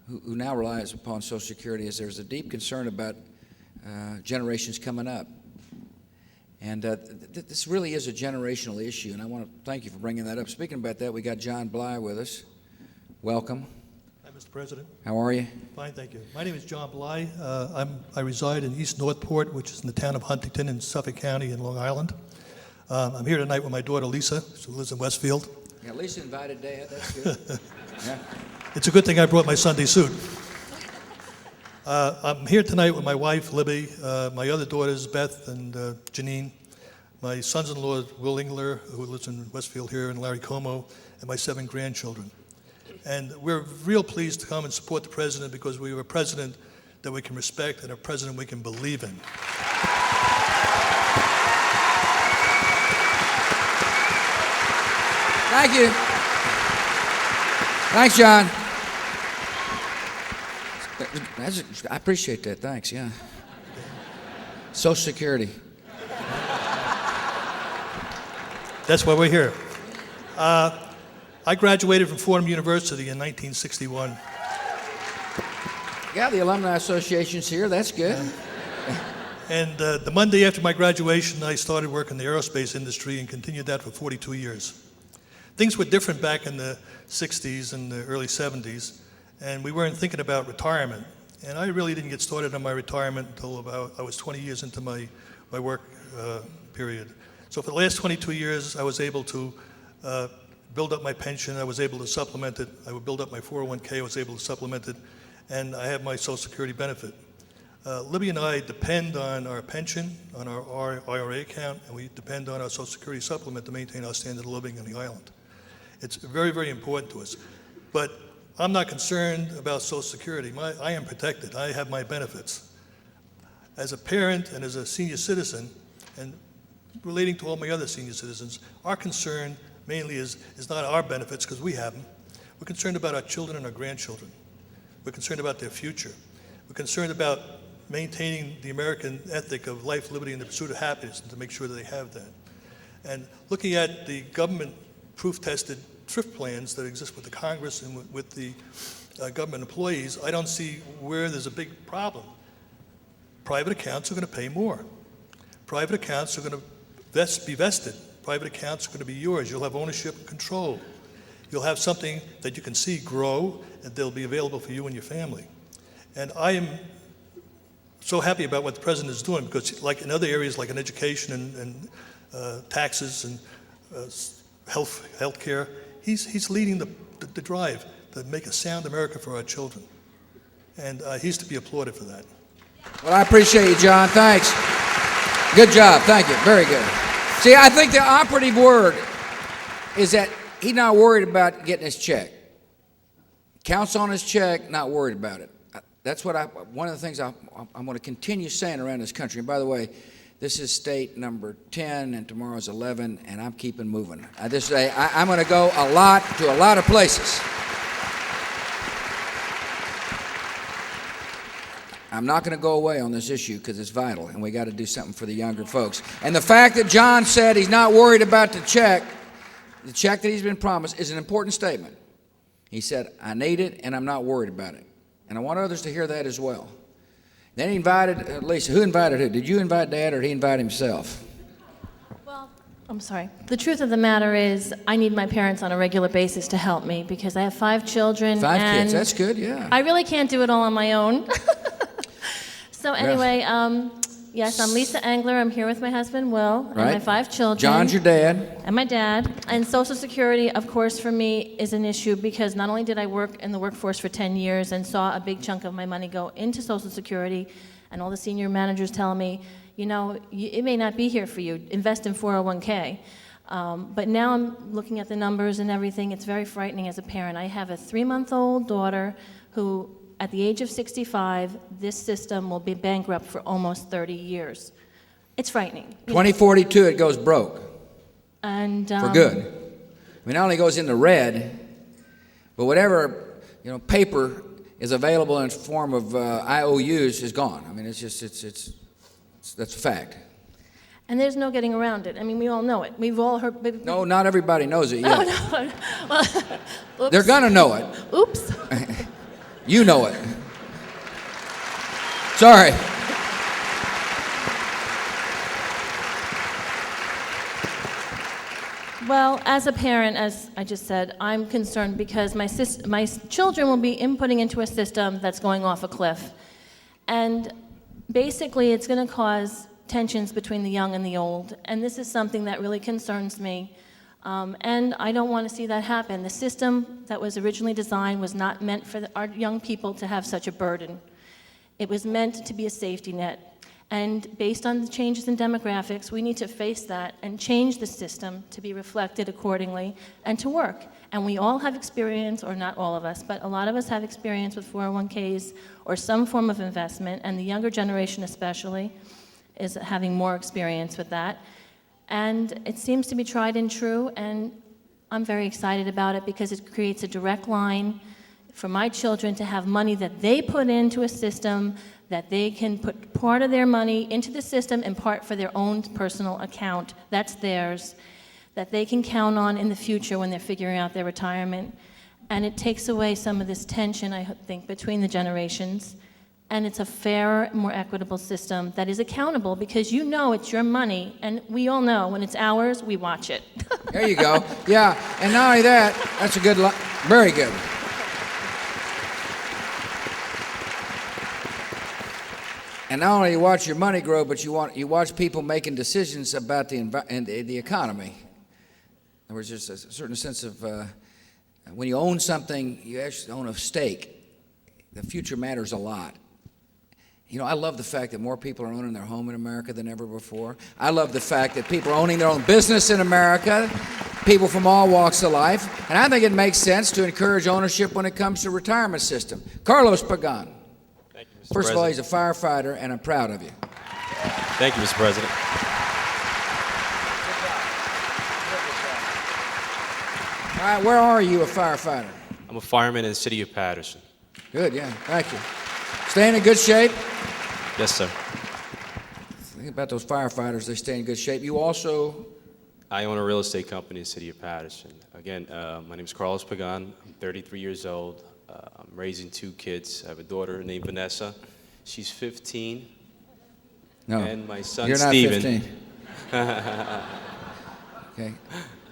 who now relies upon Social Security is there's a deep concern about generations coming up. And this really is a generational issue, and I want to thank you for bringing that up. Speaking about that, we got John Bly with us. Welcome. Hi, Mr. President. How are you? Fine, thank you. My name is John Bly. I reside in East Northport, which is in the town of Huntington in Suffolk County in Long Island. I'm here tonight with my daughter, Lisa, who lives in Westfield. Yeah, Lisa invited Dad. That's good. Yeah. It's a good thing I brought my Sunday suit. I'm here tonight with my wife, Libby, my other daughters, Beth and Janine, my sons-in-law, Will Engler, who lives in Westfield here, and Larry Como, and my 7 grandchildren. And we're real pleased to come and support the president because we have a president that we can respect and a president we can believe in. Thank you. Thanks, John. I appreciate that. Thanks, yeah. Social Security. That's why we're here. I graduated from Fordham University in 1961. Yeah, the Alumni Association's here. That's good. And the Monday after my graduation, I started work in the aerospace industry and continued that for 42 years. Things were different back in the 60s and the early 70s, and we weren't thinking about retirement. And I really didn't get started on my retirement until about I was 20 years into my work period. So for the last 22 years, I was able to build up my pension. I was able to supplement it. I would build up my 401k. I was able to supplement it, and I have my Social Security benefit. Libby and I depend on our pension, on our IRA account, and we depend on our Social Security supplement to maintain our standard of living on the island. It's very, very important to us. But I'm not concerned about Social Security. I am protected. I have my benefits. As a parent and as a senior citizen, and relating to all my other senior citizens, our concern mainly is not our benefits, because we have them. We're concerned about our children and our grandchildren. We're concerned about their future. We're concerned about maintaining the American ethic of life, liberty, and the pursuit of happiness, and to make sure that they have that. And looking at the government proof-tested thrift plans that exist with the Congress and with the government employees, I don't see where there's a big problem. Private accounts are going to pay more. Private accounts are going to be vested. Private accounts are going to be yours. You'll have ownership and control. You'll have something that you can see grow, and they'll be available for you and your family. And I am so happy about what the president is doing, because like in other areas like in education and taxes and health care, he's leading the drive to make a sound America for our children. And he's to be applauded for that. Well, I appreciate you, John. Thanks. Good job. Thank you. Very good. See, I think the operative word is that he's not worried about getting his check. Counts on his check, not worried about it. That's what one of the things I'm going to continue saying around this country. And by the way, this is state number 10, and tomorrow's 11, and I'm keeping moving. I just say I'm going to go to a lot of places. I'm not going to go away on this issue because it's vital, and we got to do something for the younger folks. And the fact that John said he's not worried about the check that he's been promised, is an important statement. He said, I need it, and I'm not worried about it. And I want others to hear that as well. Then he invited, Lisa, who invited who? Did you invite Dad, or did he invite himself? Well, I'm sorry. The truth of the matter is I need my parents on a regular basis to help me, because I have 5 children. 5 and kids, that's good, yeah. I really can't do it all on my own. So anyway, yes, I'm Lisa Engler. I'm here with my husband, Will, and my 5 children. John's your dad. And my dad. And Social Security, of course, for me is an issue, because not only did I work in the workforce for 10 years and saw a big chunk of my money go into Social Security, and all the senior managers telling me, you know, it may not be here for you. Invest in 401k. But now I'm looking at the numbers and everything. It's very frightening as a parent. I have a 3-month-old daughter who, at the age of 65, this system will be bankrupt for almost 30 years. It's frightening. 2042, it goes broke. And for good. I mean, not only goes into red, but whatever, paper is available in the form of IOUs is gone. I mean, it's that's a fact. And there's no getting around it. I mean, we all know it. We've all heard. No, not everybody knows it yet. No. Well, they're gonna know it. Oops. You know it. Sorry. Well, as a parent, as I just said, I'm concerned because my children will be inputting into a system that's going off a cliff. And basically, it's going to cause tensions between the young and the old. And this is something that really concerns me. And I don't want to see that happen. The system that was originally designed was not meant for our young people to have such a burden. It was meant to be a safety net. And based on the changes in demographics, we need to face that and change the system to be reflected accordingly and to work. And we all have experience, or not all of us, but a lot of us have experience with 401ks or some form of investment, and the younger generation especially is having more experience with that. And it seems to be tried and true, and I'm very excited about it because it creates a direct line for my children to have money that they put into a system, that they can put part of their money into the system and part for their own personal account. That's theirs, that they can count on in the future when they're figuring out their retirement. And it takes away some of this tension, I think, between the generations. And it's a fairer, more equitable system that is accountable, because you know it's your money, and we all know when it's ours, we watch it. There you go. Yeah, and not only that, that's a good, very good. And not only you watch your money grow, but you watch people making decisions about the economy. In other words, there's a certain sense of when you own something, you actually own a stake. The future matters a lot. You know, I love the fact that more people are owning their home in America than ever before. I love the fact that people are owning their own business in America, people from all walks of life. And I think it makes sense to encourage ownership when it comes to retirement system. Carlos Pagan. Thank you, Mr. First of all, he's President. a firefighter, and I'm proud of you. Thank you, Mr. President. All right, where are you a firefighter? I'm a fireman in the city of Patterson. Good, yeah, thank you. Staying in good shape? Yes, sir. Think about those firefighters, they stay in good shape. You also? I own a real estate company in the city of Patterson. Again, my name is Carlos Pagan. I'm 33 years old. I'm raising 2 kids. I have a daughter named Vanessa. She's 15. No, and my son, you're not Steven. 15. Okay.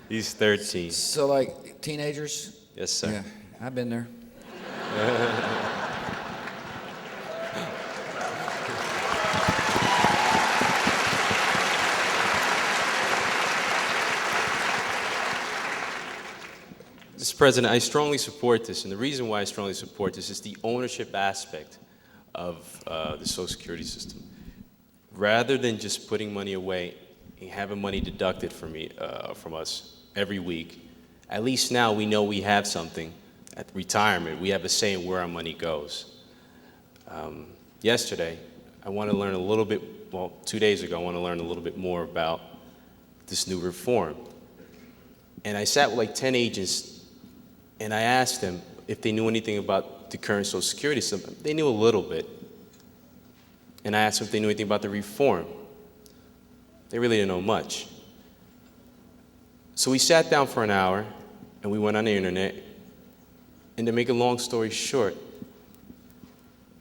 He's 13. So like teenagers? Yes, sir. Yeah, I've been there. Mr. President, I strongly support this, and the reason why I strongly support this is the ownership aspect of the Social Security system. Rather than just putting money away and having money deducted from us every week, at least now we know we have something at retirement. We have a say in where our money goes. Yesterday, I want to learn a little bit, well, 2 days ago, I want to learn a little bit more about this new reform. And I sat with like 10 agents, and I asked them if they knew anything about the current Social Security system. They knew a little bit. And I asked them if they knew anything about the reform. They really didn't know much. So we sat down for an hour, and we went on the internet. And to make a long story short,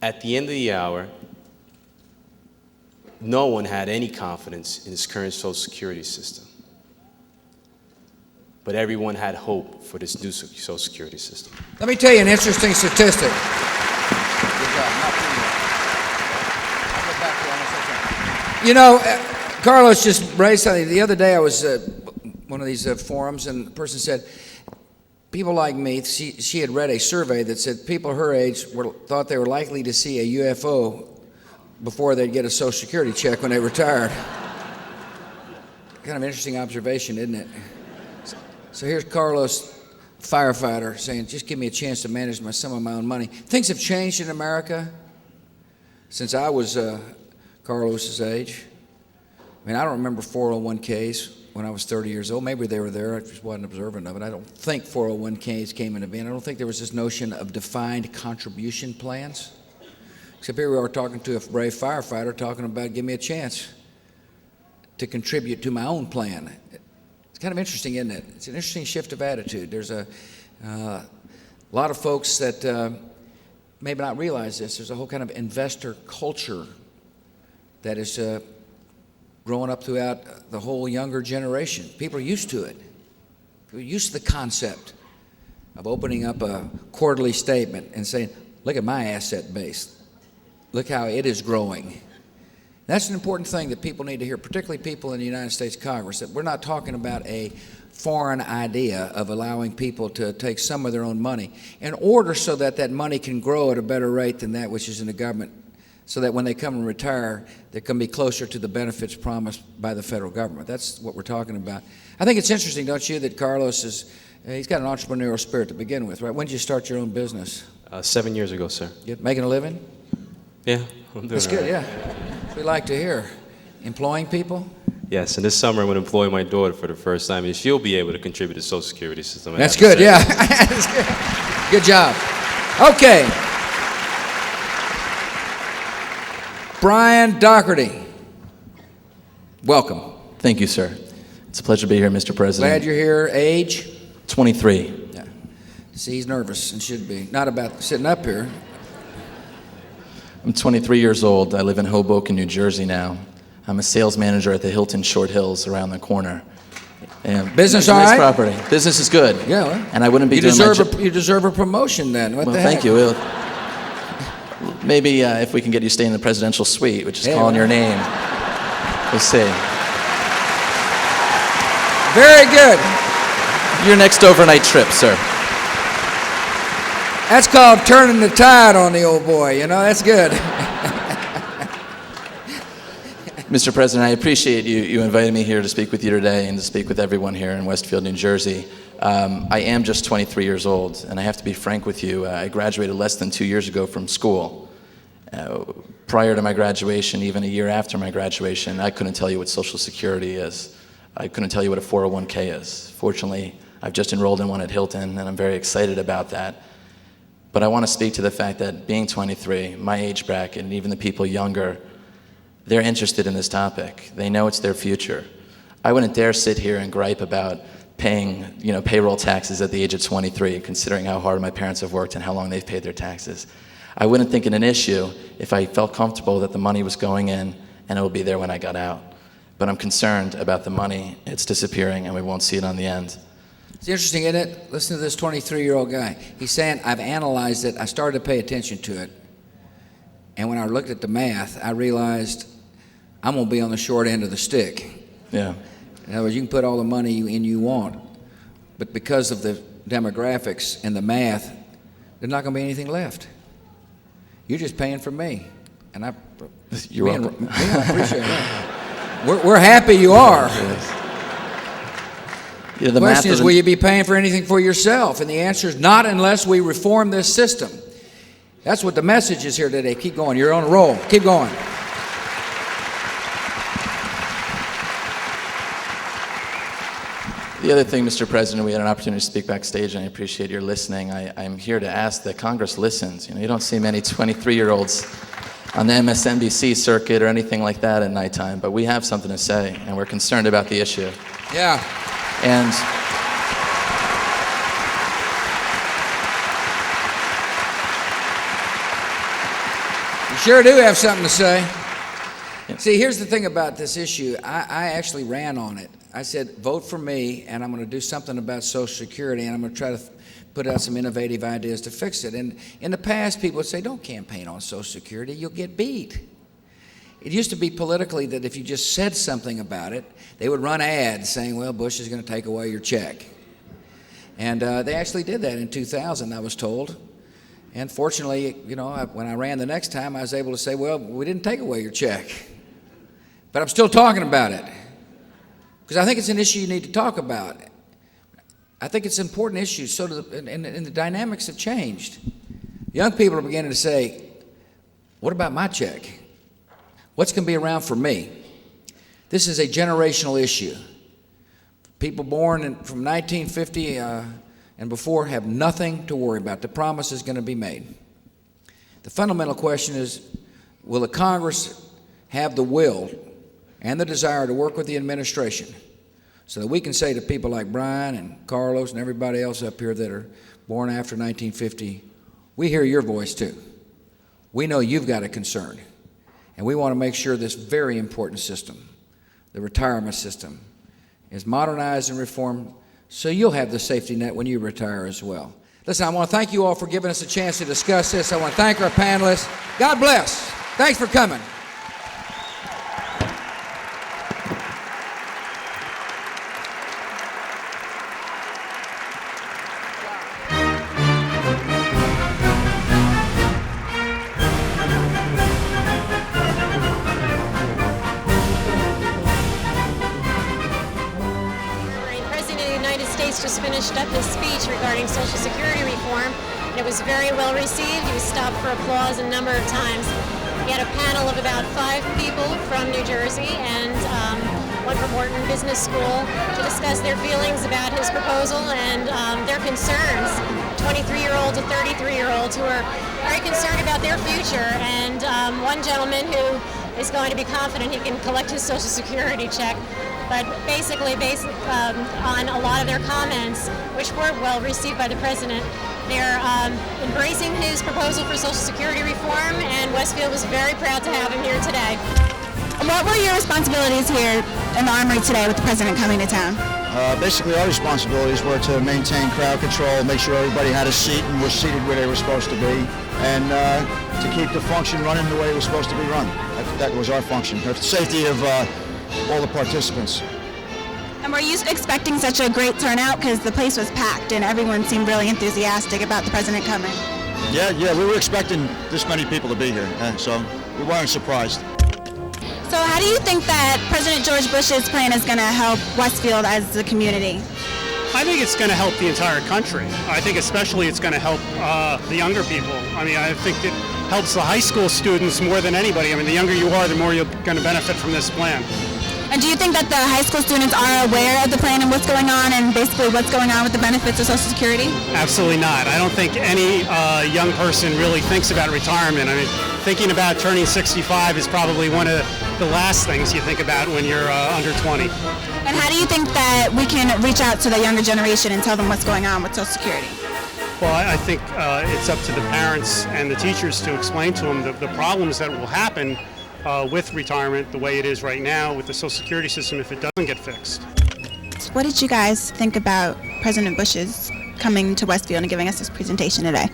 at the end of the hour, no one had any confidence in this current Social Security system. But everyone had hope for this new Social Security system. Let me tell you an interesting statistic. You know, Carlos just raised something. The other day I was at one of these forums, and the person said, people like me, she had read a survey that said people her age thought they were likely to see a UFO before they'd get a Social Security check when they retired. Kind of interesting observation, isn't it? So here's Carlos, firefighter, saying, just give me a chance to manage some of my own money. Things have changed in America since I was Carlos's age. I mean, I don't remember 401ks when I was 30 years old. Maybe they were there, I just wasn't observant of it. I don't think 401ks came into being. I don't think there was this notion of defined contribution plans. Except here we are talking to a brave firefighter talking about, give me a chance to contribute to my own plan. It's kind of interesting, isn't it? It's an interesting shift of attitude. There's a lot of folks that maybe not realize this. There's a whole kind of investor culture that is growing up throughout the whole younger generation. People are used to it. People are used to the concept of opening up a quarterly statement and saying, look at my asset base. Look how it is growing. That's an important thing that people need to hear, particularly people in the United States Congress, that we're not talking about a foreign idea of allowing people to take some of their own money in order so that that money can grow at a better rate than that which is in the government, so that when they come and retire, they can be closer to the benefits promised by the federal government. That's what we're talking about. I think it's interesting, don't you, that Carlos he's got an entrepreneurial spirit to begin with, right? When did you start your own business? 7 years ago, sir. You making a living? Yeah, I'm doing That's all good, right. yeah. We like to hear. Employing people? Yes, and this summer I'm going to employ my daughter for the first time, and she'll be able to contribute to the Social Security system. I That's have to good, say. yeah. That's good. Good job. Okay. Brian Doherty. Welcome. Thank you, sir. It's a pleasure to be here, Mr. President. Glad you're here. Age? 23. Yeah. See, he's nervous and should be. Not about sitting up here. I'm 23 years old. I live in Hoboken, New Jersey now. I'm a sales manager at the Hilton Short Hills around the corner. And Business nice all right? property. Business is good. Yeah, well, and I wouldn't be you doing deserve you deserve a promotion then. What well, the thank heck? you. Maybe if we can get you stay in the presidential suite, which is calling your name. We'll see. Very good. Your next overnight trip, sir. That's called turning the tide on the old boy, you know, that's good. Mr. President, I appreciate you inviting me here to speak with you today and to speak with everyone here in Westfield, New Jersey. I am just 23 years old, and I have to be frank with you. I graduated less than 2 years ago from school. Prior to my graduation, even a year after my graduation, I couldn't tell you what Social Security is. I couldn't tell you what a 401k is. Fortunately, I've just enrolled in one at Hilton, and I'm very excited about that. But I want to speak to the fact that being 23, my age bracket, and even the people younger, they're interested in this topic. They know it's their future. I wouldn't dare sit here and gripe about paying, payroll taxes at the age of 23, considering how hard my parents have worked and how long they've paid their taxes. I wouldn't think it an issue if I felt comfortable that the money was going in and it would be there when I got out. But I'm concerned about the money. It's disappearing and we won't see it on the end. It's interesting, isn't it? Listen to this 23-year-old guy. He's saying, I've analyzed it, I started to pay attention to it, and when I looked at the math, I realized I'm going to be on the short end of the stick. Yeah. In other words, you can put all the money in you want, but because of the demographics and the math, there's not going to be anything left. You're just paying for me. And You're welcome. I appreciate that. We're happy you are. Yeah, the question is, will you be paying for anything for yourself? And the answer is not unless we reform this system. That's what the message is here today. Keep going. You're on a roll. Keep going. The other thing, Mr. President, we had an opportunity to speak backstage, and I appreciate your listening. I'm here to ask that Congress listens. You don't see many 23-year-olds on the MSNBC circuit or anything like that at nighttime, but we have something to say, and we're concerned about the issue. Yeah. And you sure do have something to say. Yeah. See, here's the thing about this issue. I actually ran on it. I said, vote for me, and I'm going to do something about Social Security, and I'm going to try to put out some innovative ideas to fix it. And in the past, people would say, don't campaign on Social Security, you'll get beat. It used to be politically that if you just said something about it, they would run ads saying, well, Bush is going to take away your check. And they actually did that in 2000, I was told. And fortunately, when I ran the next time, I was able to say, well, we didn't take away your check. But I'm still talking about it. Because I think it's an issue you need to talk about. I think it's an important issue, and the dynamics have changed. Young people are beginning to say, what about my check? What's going to be around for me? This is a generational issue. People born from 1950 and before have nothing to worry about. The promise is going to be made. The fundamental question is, will the Congress have the will and the desire to work with the administration so that we can say to people like Brian and Carlos and everybody else up here that are born after 1950, we hear your voice too. We know you've got a concern, and we want to make sure this very important system, the retirement system, is modernized and reformed so you'll have the safety net when you retire as well. Listen, I want to thank you all for giving us a chance to discuss this. I want to thank our panelists. God bless. Thanks for coming. Just finished up his speech regarding Social Security reform, and it was very well received. He was stopped for applause a number of times. He had a panel of about 5 people from New Jersey and one from Wharton Business School to discuss their feelings about his proposal and their concerns. 23-year-olds and 33-year-olds who are very concerned about their future, and one gentleman who is going to be confident he can collect his Social Security check. But basically, based on a lot of their comments, which were well received by the president, they're embracing his proposal for Social Security reform, and Westfield was very proud to have him here today. What were your responsibilities here in the Armory today with the president coming to town? Basically, our responsibilities were to maintain crowd control, make sure everybody had a seat and was seated where they were supposed to be, and to keep the function running the way it was supposed to be run. That was our function, for the safety of all the participants. And were you expecting such a great turnout? Because the place was packed and everyone seemed really enthusiastic about the president coming. Yeah, we were expecting this many people to be here, so we weren't surprised. So how do you think that President George Bush's plan is going to help Westfield as a community? I think it's going to help the entire country. I think especially it's going to help the younger people. I mean, I think it helps the high school students more than anybody. I mean, the younger you are, the more you're going to benefit from this plan. And do you think that the high school students are aware of the plan and what's going on and basically what's going on with the benefits of Social Security? Absolutely not. I don't think any young person really thinks about retirement. I mean, thinking about turning 65 is probably one of the last things you think about when you're under 20. And how do you think that we can reach out to the younger generation and tell them what's going on with Social Security? Well, I think it's up to the parents and the teachers to explain to them the problems that will happen with retirement the way it is right now with the Social Security system if it doesn't get fixed. What did you guys think about President Bush's coming to Westfield and giving us this presentation today?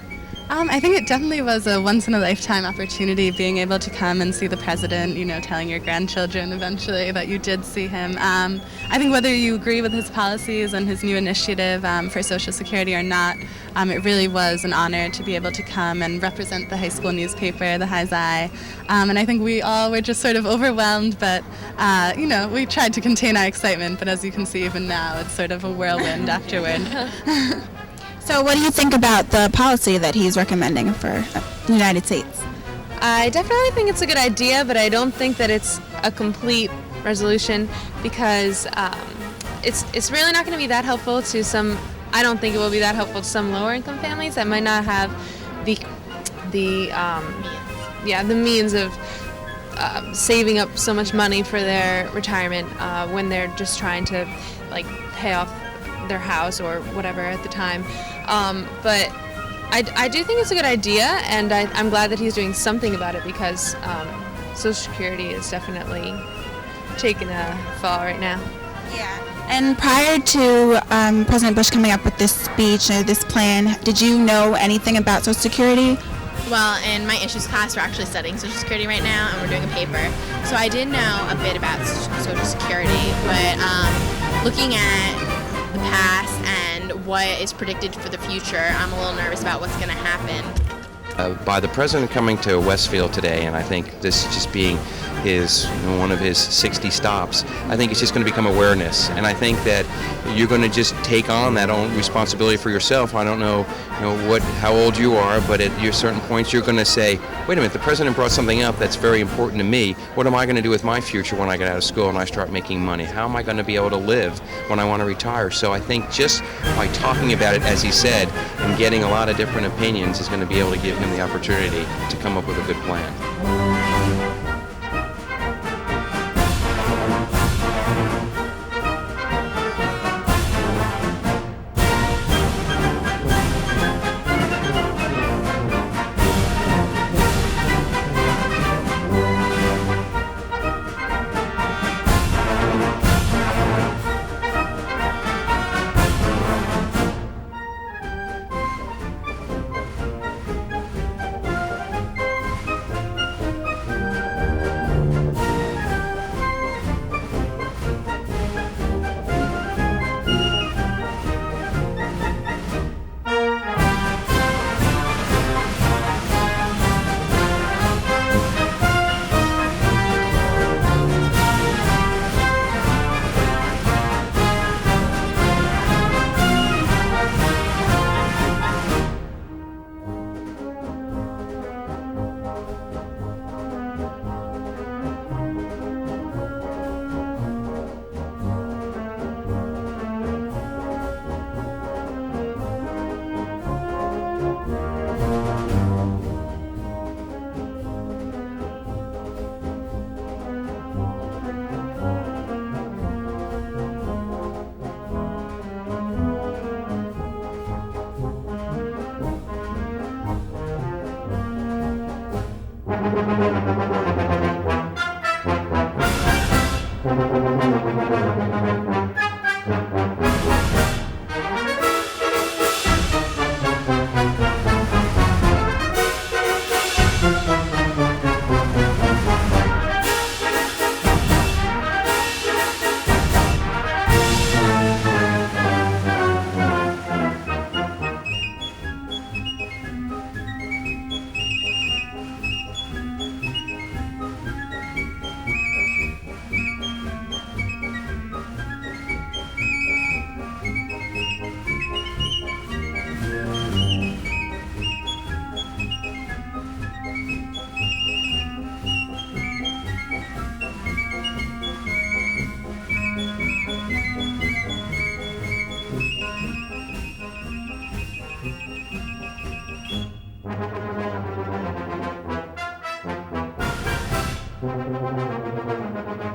I think it definitely was a once-in-a-lifetime opportunity, being able to come and see the president, you know, telling your grandchildren eventually that you did see him. I think whether you agree with his policies and his new initiative for Social Security or not, it really was an honor to be able to come and represent the high school newspaper, the High Eye. And I think we all were just sort of overwhelmed, but, you know, we tried to contain our excitement, but as you can see even now, it's sort of a whirlwind afterward. So what do you think about the policy that he's recommending for the United States? I definitely think it's a good idea, but I don't think that it's a complete resolution because it's really not going to be that helpful to some. I don't think it will be that helpful to some lower income families that might not have the means of saving up so much money for their retirement when they're just trying to like pay off their house or whatever at the time. But I do think it's a good idea, and I'm glad that he's doing something about it because Social Security is definitely taking a fall right now. Yeah. And prior to President Bush coming up with this speech, this plan, did you know anything about Social Security? Well, in my issues class, we're actually studying Social Security right now, and we're doing a paper. So I did know a bit about Social Security, but looking at the past and what is predicted for the future, I'm a little nervous about what's going to happen. By the president coming to Westfield today, and I think this just being one of his 60 stops, I think it's just going to become awareness, and I think that you're going to just take on that own responsibility for yourself. I don't know, how old you are, but at your certain points you're going to say, wait a minute, the president brought something up that's very important to me. What am I going to do with my future when I get out of school and I start making money? How am I going to be able to live when I want to retire? So I think just by talking about it, as he said, and getting a lot of different opinions is going to be able to give him the opportunity to come up with a good plan. you.